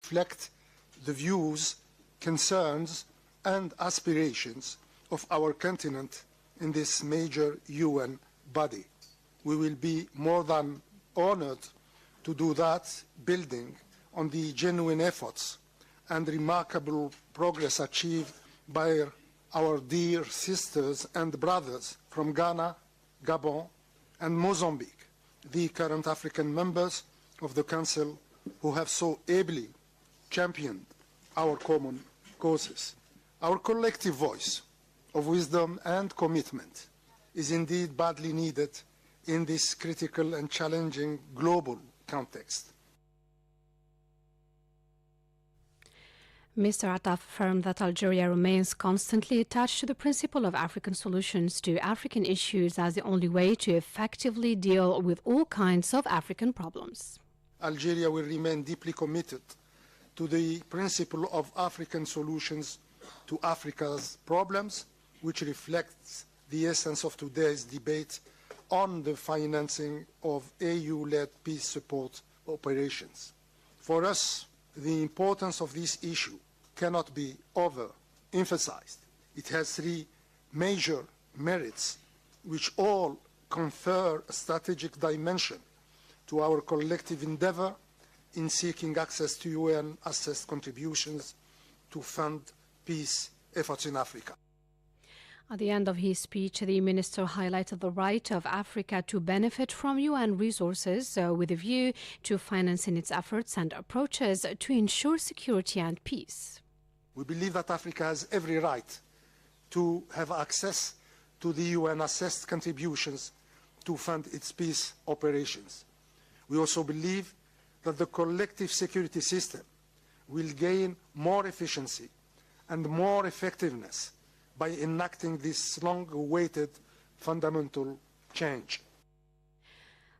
reflect the views, concerns, and aspirations of our continent in this major UN body. We will be more than honored to do that, building on the genuine efforts and remarkable progress achieved by our dear sisters and brothers from Ghana, Gabon, and Mozambique, the current African members of the Council who have so ably championed our common causes. Our collective voice of wisdom and commitment is indeed badly needed in this critical and challenging global context. Mr. Attaf affirmed that Algeria remains constantly attached to the principle of African solutions to African issues as the only way to effectively deal with all kinds of African problems. Algeria will remain deeply committed to the principle of African solutions to Africa's problems, which reflects the essence of today's debate on the financing of AU-led peace support operations. For us, the importance of this issue cannot be overemphasized. It has three major merits, which all confer a strategic dimension to our collective endeavor in seeking access to UN-assessed contributions to fund peace efforts in Africa. At the end of his speech, the minister highlighted the right of Africa to benefit from UN resources with a view to financing its efforts and approaches to ensure security and peace. We believe that Africa has every right to have access to the UN-assessed contributions to fund its peace operations. We also believe that the collective security system will gain more efficiency and more effectiveness by enacting this long-awaited fundamental change.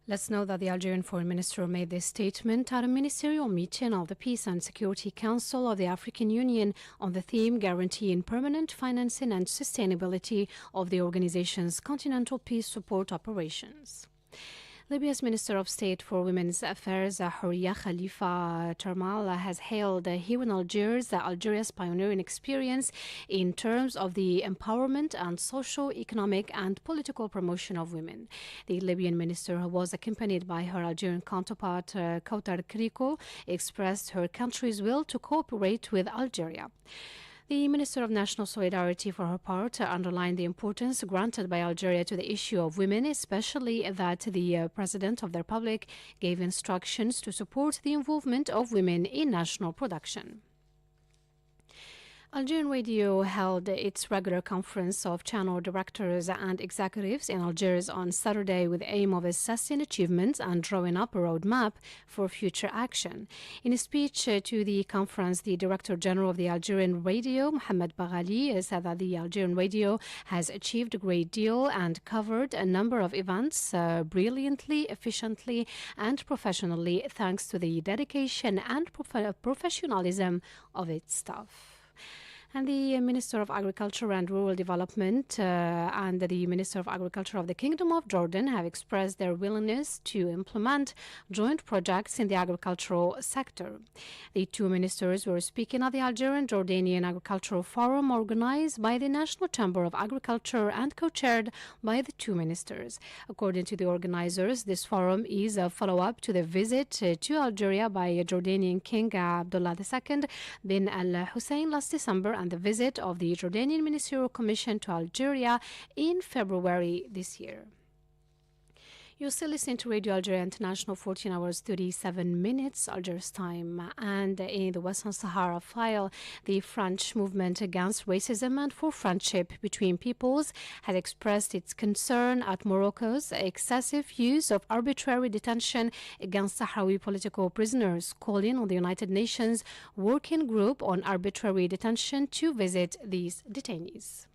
Let's note that the Algerian Foreign Minister made this statement at a ministerial meeting of the Peace and Security Council of the African Union on the theme guaranteeing permanent financing and sustainability of the organization's continental peace support operations. Libya's Minister of State for Women's Affairs, Houria Khalifa Termal, has hailed here in Algiers Algeria's pioneering experience in terms of the empowerment and social, economic and political promotion of women. The Libyan minister, who was accompanied by her Algerian counterpart, Kawtar Kriko, expressed her country's will to cooperate with Algeria. The Minister of National Solidarity, for her part, underlined the importance granted by Algeria to the issue of women, especially that the President of the Republic gave instructions to support the involvement of women in national production. Algerian Radio held its regular conference of channel directors and executives in Algiers on Saturday with the aim of assessing achievements and drawing up a roadmap for future action. In a speech to the conference, the Director General of the Algerian Radio, Mohamed Baghali, said that the Algerian Radio has achieved a great deal and covered a number of events brilliantly, efficiently and professionally thanks to the dedication and professionalism of its staff. And the Minister of Agriculture and Rural Development and the Minister of Agriculture of the Kingdom of Jordan have expressed their willingness to implement joint projects in the agricultural sector. The two ministers were speaking at the Algerian-Jordanian Agricultural Forum organized by the National Chamber of Agriculture and co-chaired by the two ministers. According to the organizers, this forum is a follow-up to the visit to Algeria by Jordanian King Abdullah II bin al-Hussein last December and the visit of the Jordanian Ministerial Commission to Algeria in February this year. You're still listening to Radio Algeria International, 14 hours 37 minutes Algiers time. And in the Western Sahara file, the French movement against racism and for friendship between peoples has expressed its concern at Morocco's excessive use of arbitrary detention against Sahrawi political prisoners, calling on the United Nations Working Group on Arbitrary Detention to visit these detainees.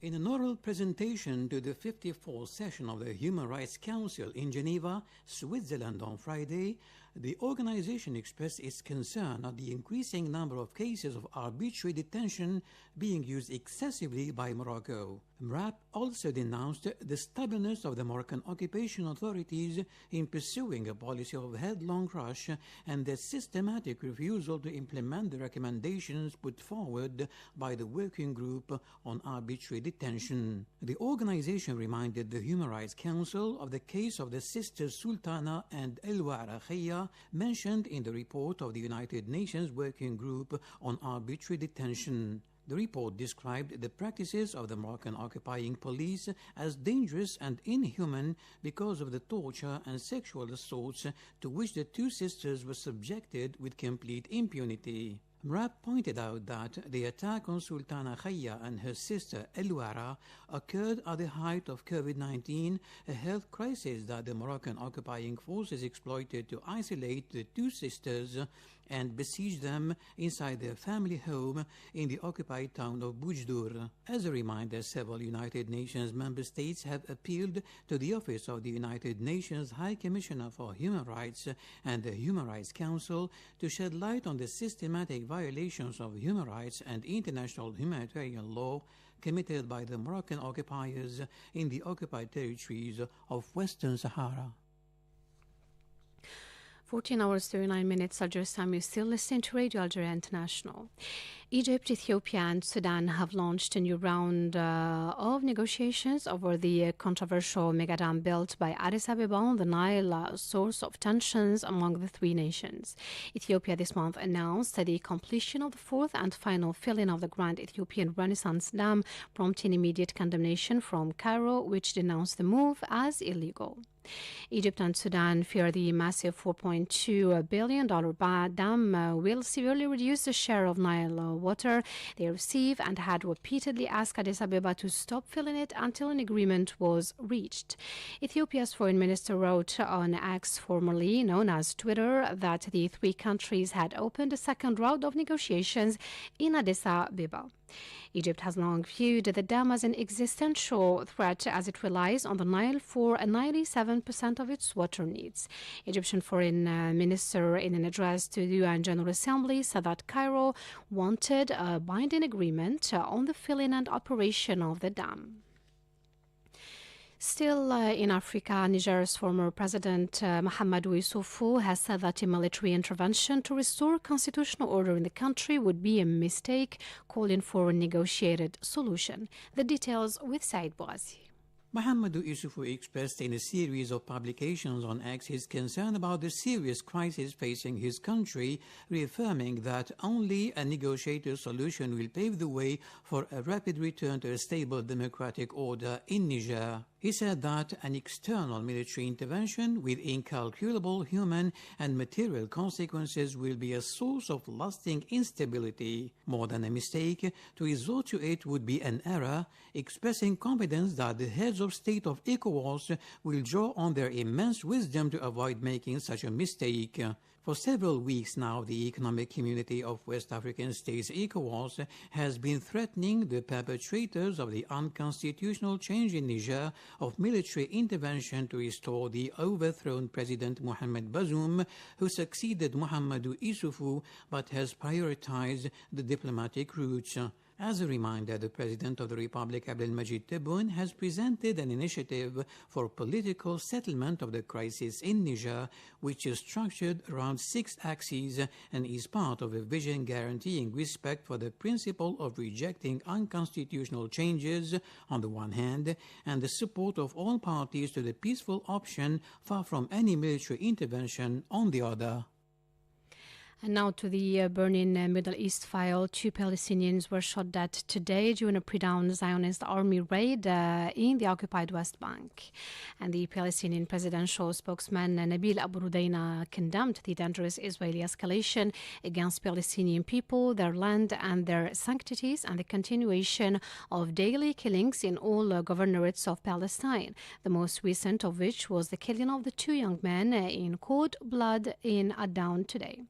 In an oral presentation to the 54th session of the Human Rights Council in Geneva, Switzerland on Friday, the organization expressed its concern at the increasing number of cases of arbitrary detention being used excessively by Morocco. MRAP also denounced the stubbornness of the Moroccan occupation authorities in pursuing a policy of headlong rush and their systematic refusal to implement the recommendations put forward by the Working Group on Arbitrary Detention. The organization reminded the Human Rights Council of the case of the sisters Sultana and Elwara Khaya mentioned in the report of the United Nations Working Group on Arbitrary Detention. The report described the practices of the Moroccan occupying police as dangerous and inhuman because of the torture and sexual assaults to which the two sisters were subjected with complete impunity. MRAP pointed out that the attack on Sultana Khaya and her sister Elwara occurred at the height of COVID-19, a health crisis that the Moroccan occupying forces exploited to isolate the two sisters and besiege them inside their family home in the occupied town of Bujdur. As a reminder, several United Nations member states have appealed to the Office of the United Nations High Commissioner for Human Rights and the Human Rights Council to shed light on the systematic violations of human rights and international humanitarian law committed by the Moroccan occupiers in the occupied territories of Western Sahara. 14 hours 39 minutes Algiers time. You still listening to Radio Algeria International. Egypt, Ethiopia and Sudan have launched a new round of negotiations over the controversial megadam built by Addis Ababa on the Nile, a source of tensions among the three nations. Ethiopia this month announced the completion of the fourth and final filling of the Grand Ethiopian Renaissance Dam, prompting immediate condemnation from Cairo, which denounced the move as illegal. Egypt and Sudan fear the massive $4.2 billion dam will severely reduce the share of Nile water they receive and had repeatedly asked Addis Ababa to stop filling it until an agreement was reached. Ethiopia's foreign minister wrote on X, formerly known as Twitter, that the three countries had opened a second round of negotiations in Addis Ababa. Egypt has long viewed the dam as an existential threat as it relies on the Nile for 97% of its water needs. Egyptian foreign minister, in an address to the UN General Assembly, said that Cairo wanted a binding agreement on the filling and operation of the dam. Still in Africa, Niger's former president Mahamadou Issoufou has said that a military intervention to restore constitutional order in the country would be a mistake, calling for a negotiated solution. The details with Said Bouazi. Mahamadou Issoufou expressed in a series of publications on X his concern about the serious crisis facing his country, reaffirming that only a negotiated solution will pave the way for a rapid return to a stable democratic order in Niger. He said that an external military intervention with incalculable human and material consequences will be a source of lasting instability. More than a mistake, to resort to it would be an error, expressing confidence that the heads of state of ECOWAS will draw on their immense wisdom to avoid making such a mistake. For several weeks now, the Economic Community of West African States, ECOWAS, has been threatening the perpetrators of the unconstitutional change in Niger of military intervention to restore the overthrown President Mohamed Bazoum, who succeeded Mahamadou Issoufou but has prioritized the diplomatic route. As a reminder, the President of the Republic, Abdelmajid Tebboune, has presented an initiative for political settlement of the crisis in Niger, which is structured around 6 axes and is part of a vision guaranteeing respect for the principle of rejecting unconstitutional changes on the one hand and the support of all parties to the peaceful option far from any military intervention on the other. And now to the burning Middle East file. 2 Palestinians were shot dead today during a pre-dawn Zionist army raid in the occupied West Bank. And the Palestinian presidential spokesman Nabil Abu Rudaina condemned the dangerous Israeli escalation against Palestinian people, their land and their sanctities, and the continuation of daily killings in all governorates of Palestine, the most recent of which was the killing of the 2 young men in cold blood in Addown today.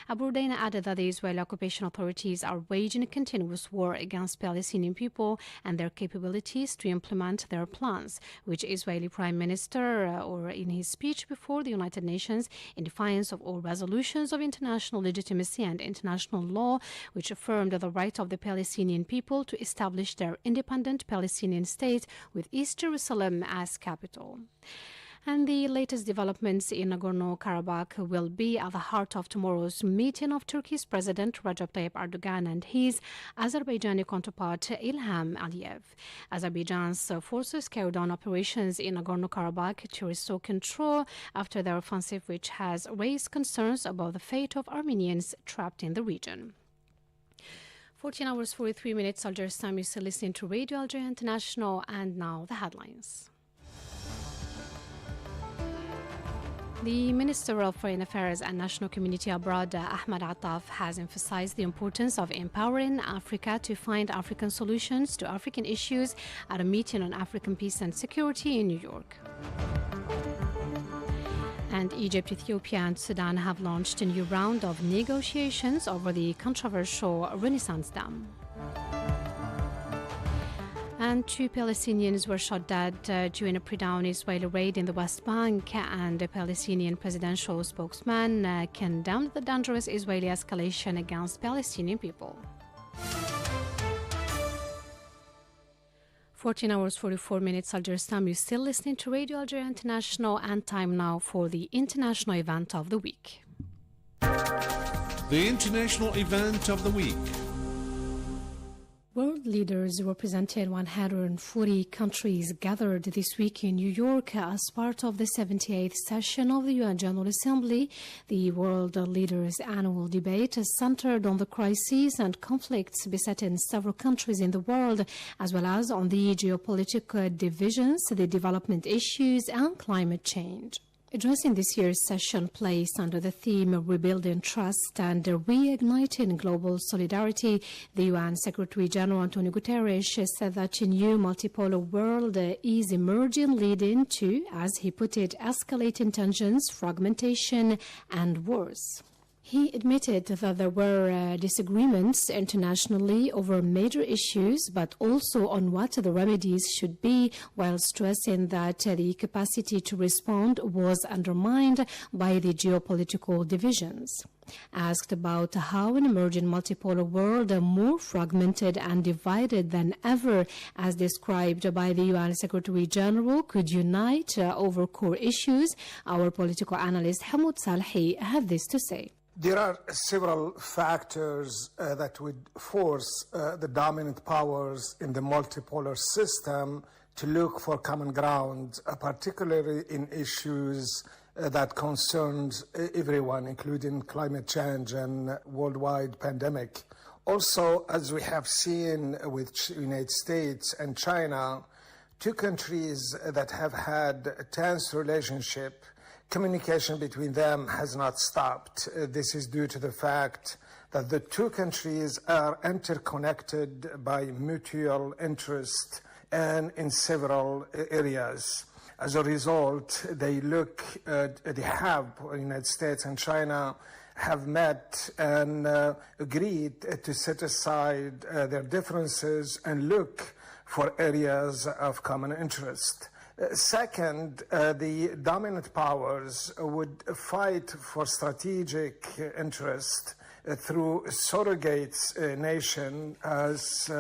Abu Daina added that the Israeli occupation authorities are waging a continuous war against Palestinian people and their capabilities to implement their plans, which Israeli Prime Minister, or in his speech before the United Nations, in defiance of all resolutions of international legitimacy and international law, which affirmed the right of the Palestinian people to establish their independent Palestinian state with East Jerusalem as capital. And the latest developments in Nagorno-Karabakh will be at the heart of tomorrow's meeting of Turkey's President Recep Tayyip Erdogan and his Azerbaijani counterpart Ilham Aliyev. Azerbaijan's forces carried on operations in Nagorno-Karabakh to restore control after their offensive, which has raised concerns about the fate of Armenians trapped in the region. 14 hours 43 minutes, Algiers time. You're still listening to Radio Algeria International, and now the headlines. The Minister of Foreign Affairs and National Community Abroad, Ahmed Attaf, has emphasized the importance of empowering Africa to find African solutions to African issues at a meeting on African peace and security in New York. And Egypt, Ethiopia and Sudan have launched a new round of negotiations over the controversial Renaissance Dam. And 2 Palestinians were shot dead during a pre-dawn Israeli raid in the West Bank, and a Palestinian presidential spokesman condemned the dangerous Israeli escalation against Palestinian people. 14 hours 44 minutes, Algiers time. You're still listening to Radio Algeria International, and time now for the international event of the week. The international event of the week. World leaders representing 140 countries gathered this week in New York as part of the 78th session of the UN General Assembly. The World Leaders' Annual Debate is centered on the crises and conflicts besetting several countries in the world, as well as on the geopolitical divisions, the development issues, and climate change. Addressing this year's session placed under the theme of Rebuilding Trust and Reigniting Global Solidarity, the UN Secretary-General Antonio Guterres said that a new multipolar world is emerging, leading to, as he put it, escalating tensions, fragmentation, and wars. He admitted that there were disagreements internationally over major issues, but also on what the remedies should be, while stressing that the capacity to respond was undermined by the geopolitical divisions. Asked about how an emerging multipolar world, more fragmented and divided than ever, as described by the UN Secretary-General, could unite over core issues, our political analyst Hamoud Salhi had this to say. There are several factors that would force the dominant powers in the multipolar system to look for common ground, particularly in issues that concern everyone, including climate change and worldwide pandemic. Also, as we have seen with the United States and China, 2 countries that have had a tense relationship, communication between them has not stopped. This is due to the fact that the 2 countries are interconnected by mutual interest and in several areas. As a result, the United States and China have met and agreed to set aside their differences and look for areas of common interest. Second, the dominant powers would fight for strategic interest through surrogate nation, as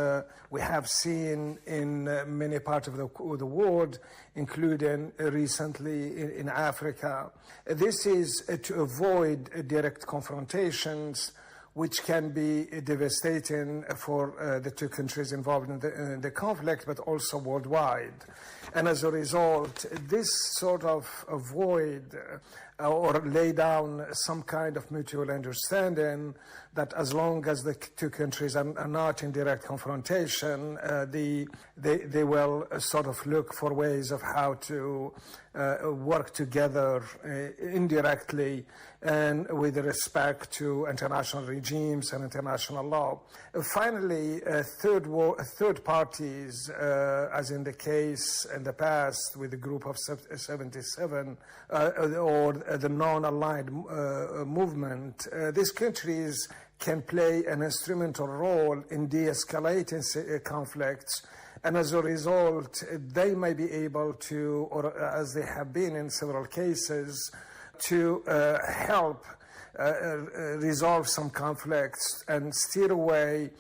we have seen in many parts of the world, including recently in Africa. This is to avoid direct confrontations, which can be devastating for the 2 countries involved in the conflict, but also worldwide. And as a result, this sort of avoid or lay down some kind of mutual understanding that as long as the 2 countries are not in direct confrontation, they will sort of look for ways of how to work together indirectly and with respect to international regimes and international law. Finally, third parties, as in the case in the past with the Group of 77 or the non-aligned movement, these countries can play an instrumental role in de-escalating conflicts, and as a result, they may be able to, or as they have been in several cases, to help resolve some conflicts and steer away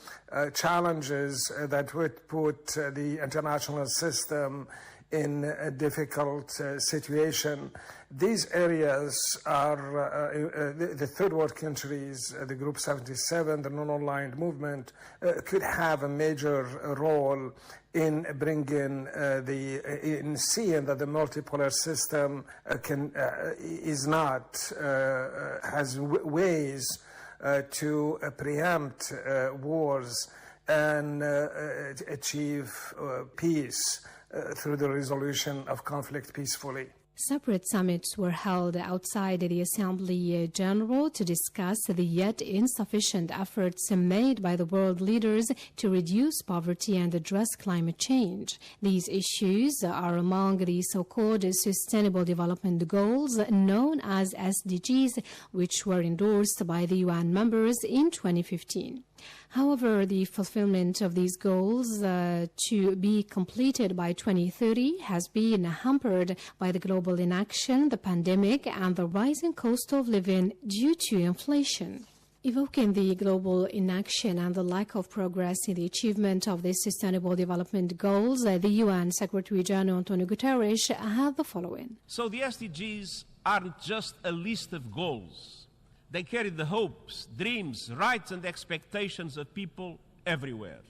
challenges that would put the international system in a difficult situation. These areas are the third world countries, the Group 77, the non-aligned movement, could have a major role in bringing in seeing that the multipolar system has ways to preempt wars and achieve peace through the resolution of conflict peacefully. Separate summits were held outside the Assembly General to discuss the yet insufficient efforts made by the world leaders to reduce poverty and address climate change. These issues are among the so-called Sustainable Development Goals, known as SDGs, which were endorsed by the UN members in 2015. However, the fulfillment of these goals to be completed by 2030 has been hampered by the global inaction, the pandemic, and the rising cost of living due to inflation. Evoking the global inaction and the lack of progress in the achievement of the Sustainable Development Goals, the UN Secretary-General Antonio Guterres had the following. So the SDGs aren't just a list of goals. They carry the hopes, dreams, rights and expectations of people everywhere.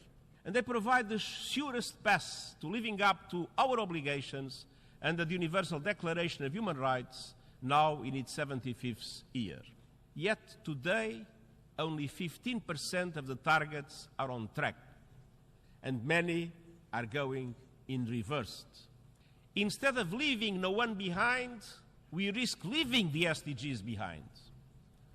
And they provide the surest path to living up to our obligations under the Universal Declaration of Human Rights, now in its 75th year. Yet today, only 15% of the targets are on track, and many are going in reverse. Instead of leaving no one behind, we risk leaving the SDGs behind.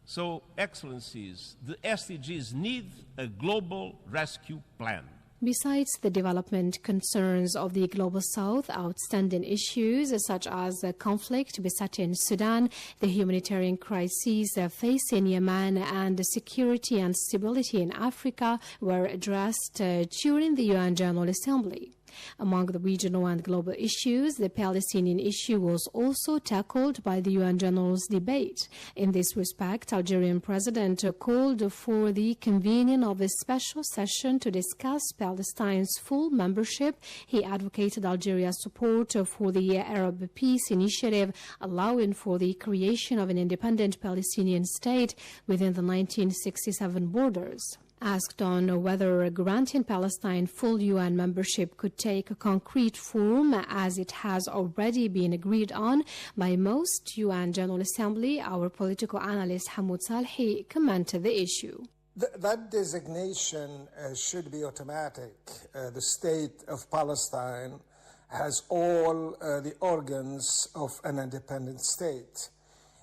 So, Excellencies, the SDGs need a global rescue plan. Besides the development concerns of the Global South, outstanding issues such as conflict besetting Sudan, the humanitarian crises facing Yemen, and security and stability in Africa were addressed during the UN General Assembly. Among the regional and global issues, the Palestinian issue was also tackled by the UN General's debate. In this respect, Algerian President called for the convening of a special session to discuss Palestine's full membership. He advocated Algeria's support for the Arab Peace Initiative, allowing for the creation of an independent Palestinian state within the 1967 borders. Asked on whether granting Palestine full UN membership could take a concrete form, as it has already been agreed on by most UN General Assembly, our political analyst Hamoud Salhi commented the issue. That designation should be automatic. The state of Palestine has all the organs of an independent state.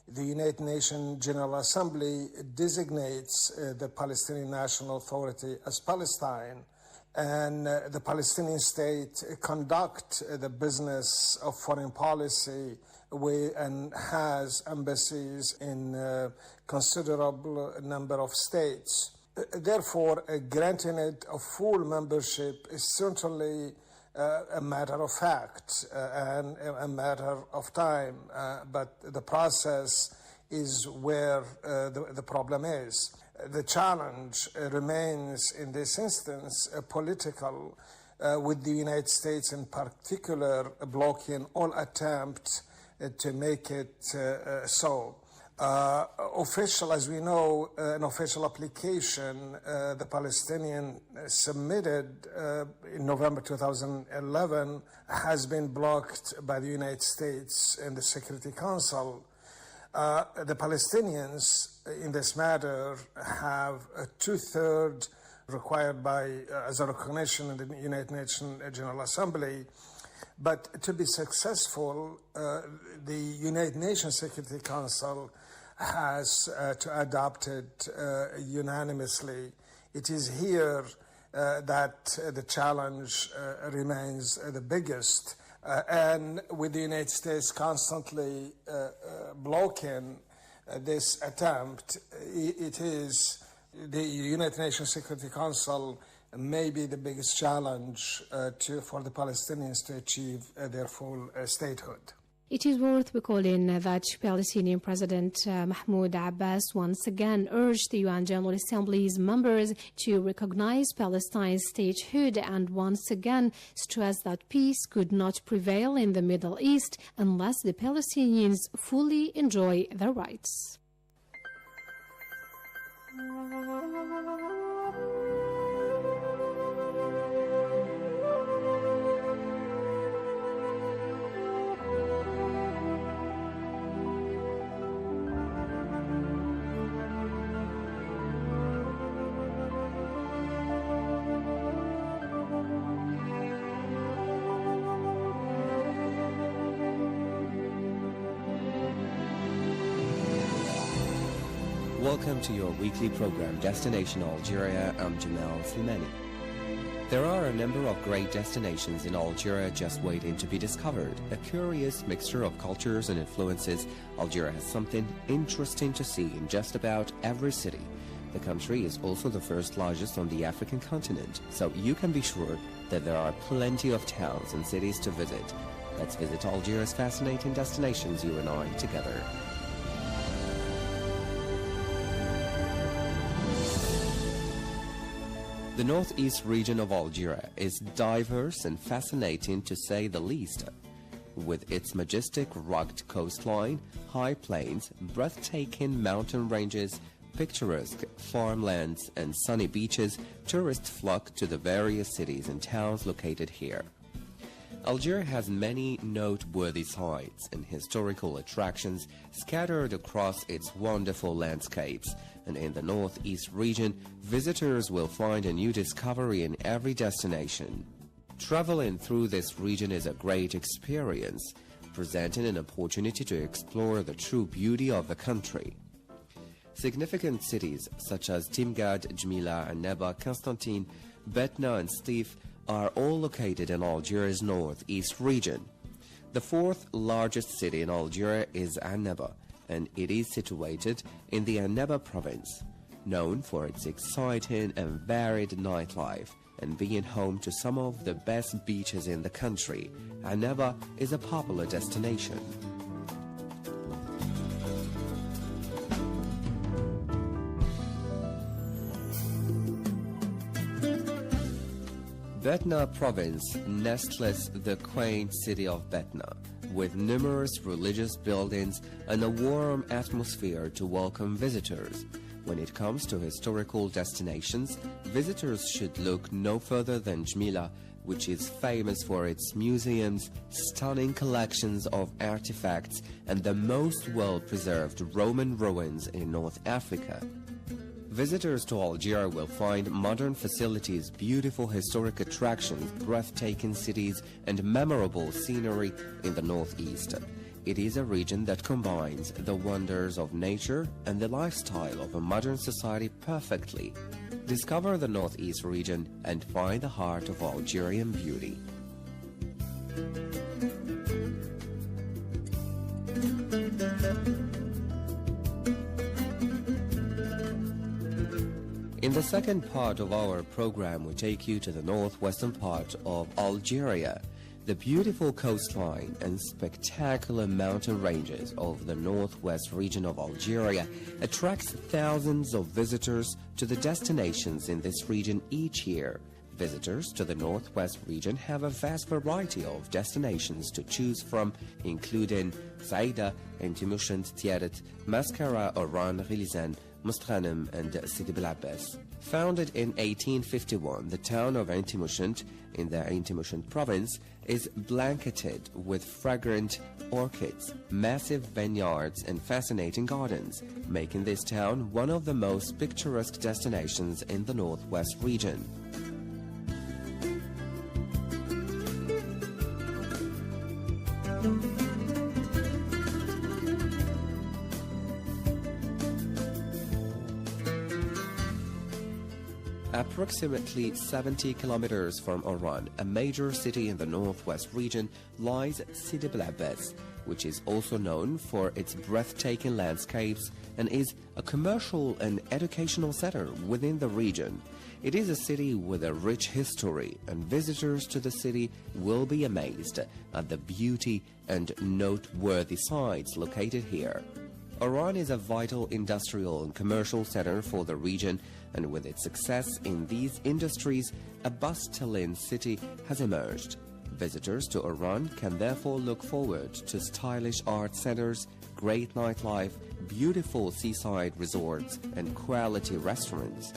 The United Nations General Assembly designates the Palestinian National Authority as Palestine, and the Palestinian state conduct the business of foreign policy and has embassies in a considerable number of states. Therefore, granting it a full membership is certainly a matter of fact and a matter of time, but the process is where the problem is. The challenge remains in this instance political, with the United States in particular blocking all attempts to make it so. As we know, an official application the Palestinian submitted in November 2011 has been blocked by the United States and the Security Council. The Palestinians in this matter have a two-thirds required as a recognition in the United Nations General Assembly. But to be successful, the United Nations Security Council has to adopt it unanimously. It is here that the challenge remains the biggest, and with the United States constantly blocking this attempt, it is the United Nations Security Council may be the biggest challenge for the Palestinians to achieve their full statehood. It is worth recalling that Palestinian President Mahmoud Abbas once again urged the UN General Assembly's members to recognize Palestine's statehood and once again stressed that peace could not prevail in the Middle East unless the Palestinians fully enjoy their rights. Welcome to your weekly program, Destination Algeria. I'm Jamal Slimani. There are a number of great destinations in Algeria just waiting to be discovered. A curious mixture of cultures and influences, Algeria has something interesting to see in just about every city. The country is also the first largest on the African continent, so you can be sure that there are plenty of towns and cities to visit. Let's visit Algeria's fascinating destinations, you and I, together. The northeast region of Algeria is diverse and fascinating to say the least. With its majestic rugged coastline, high plains, breathtaking mountain ranges, picturesque farmlands and sunny beaches, tourists flock to the various cities and towns located here. Algeria has many noteworthy sites and historical attractions scattered across its wonderful landscapes, and in the northeast region, visitors will find a new discovery in every destination. Traveling through this region is a great experience, presenting an opportunity to explore the true beauty of the country. Significant cities such as Timgad, Jmila, Annaba, Constantine, Betna and Stif are all located in Algeria's northeast region. The fourth largest city in Algeria is Annaba, and it is situated in the Annaba province, known for its exciting and varied nightlife and being home to some of the best beaches in the country. Annaba is a popular destination. Betna province nestles the quaint city of Betna, with numerous religious buildings and a warm atmosphere to welcome visitors. When it comes to historical destinations, visitors should look no further than Jmila, which is famous for its museums, stunning collections of artifacts, and the most well-preserved Roman ruins in North Africa. Visitors to Algeria will find modern facilities, beautiful historic attractions, breathtaking cities, and memorable scenery in the northeast. It is a region that combines the wonders of nature and the lifestyle of a modern society perfectly. Discover the northeast region and find the heart of Algerian beauty. In the second part of our program, we take you to the northwestern part of Algeria. The beautiful coastline and spectacular mountain ranges of the northwest region of Algeria attracts thousands of visitors to the destinations in this region each year. Visitors to the northwest region have a vast variety of destinations to choose from, including Saida, Intimushant, Tiaret, Mascara, Oran, Ghilizan, Mustghanem and Sidi Bel Abbas. Founded in 1851, the town of Intimushant in the Intimushant province is blanketed with fragrant orchids, massive vineyards and fascinating gardens, making this town one of the most picturesque destinations in the northwest region. Approximately 70 kilometers from Oran, a major city in the northwest region, lies Sidi Bel Abbas, which is also known for its breathtaking landscapes and is a commercial and educational center within the region. It is a city with a rich history, and visitors to the city will be amazed at the beauty and noteworthy sites located here. Oran is a vital industrial and commercial center for the region, and with its success in these industries, a bustling city has emerged. Visitors to Oran can therefore look forward to stylish art centers, great nightlife, beautiful seaside resorts, and quality restaurants.